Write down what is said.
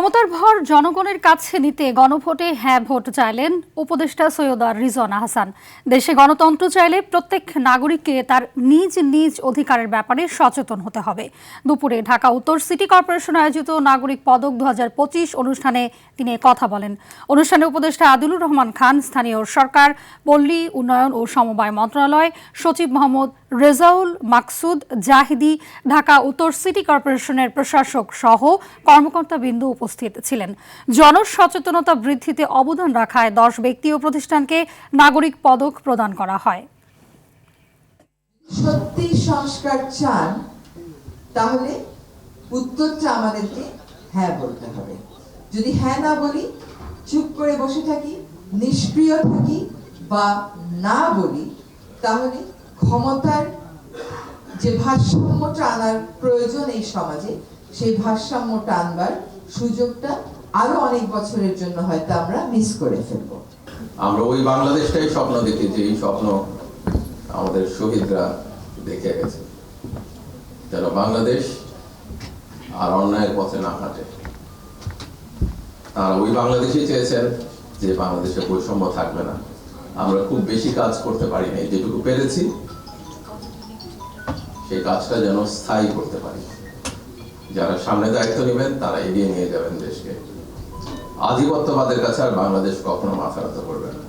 ক্ষমতার ভর জনগণের কাছে নিতে গণভোটে হ্যাঁ ভোট চাইলেন উপদেষ্টা সৈয়দা রিজওয়ানা হাসান। দেশে গণতন্ত্র চাইলে প্রত্যেক নাগরিককে তার নিজ নিজ অধিকারের ব্যাপারে সচেতন হতে হবে। দুপুরে ঢাকা উত্তর সিটি কর্পোরেশন আয়োজিত নাগরিক পদক 2025 অনুষ্ঠানে তিনি কথা বলেন। অনুষ্ঠানে উপদেষ্টা আদিলুর রহমান খান, স্থানীয় সরকার, পল্লী উন্নয়ন ও সমবায় মন্ত্রণালয় সচিব মোহাম্মদ রেজাউল মাকসুদ জাহিদি, ঢাকা উত্তর সিটি কর্পোরেশনের প্রশাসক সহ কর্মকর্তাবৃন্দ উপস্থিত ছিলেন। জনসচেতনতা বৃদ্ধিতে অবদান রাখায় 10 ব্যক্তি ও প্রতিষ্ঠানকে নাগরিক পদক প্রদান করা হয়। সত্যি সংস্কার চান তাহলে উত্তরটা আমাদেরকে হ্যাঁ বলতে হবে। যদি হ্যাঁ না বলি, চুপ করে বসে থাকি, নিষ্ক্রিয় থাকি বা না বলি, তাহলে ক্ষমতার যে ভারসাম্যটা আনার প্রয়োজন এই সমাজে, সেই ভারসাম্যটা আনবার সুযোগটা আরো অনেক বছরের জন্য হয়তো আমরা মিস করে ফেলবো। আমরা ওই বাংলাদেশটাই স্বপ্ন দেখি, যে এই স্বপ্ন আমাদের শহীদরা দেখে গেছে, যেন বাংলাদেশ আর অন্যায়ের পথে না হাঁটে। তারা ওই বাংলাদেশই চেয়েছেন যে বাংলাদেশে বৈষম্য থাকবে না। আমরা খুব বেশি কাজ করতে পারি নাই, যেটুকু পেরেছি সেই কাজটা যেন স্থায়ী করতে পারি। যারা সামনে দায়িত্ব নেবেন তারা এগিয়ে নিয়ে যাবেন দেশকে। আধিপত্যবাদের কাছে আর বাংলাদেশ কখনো মাথা নত করবে না।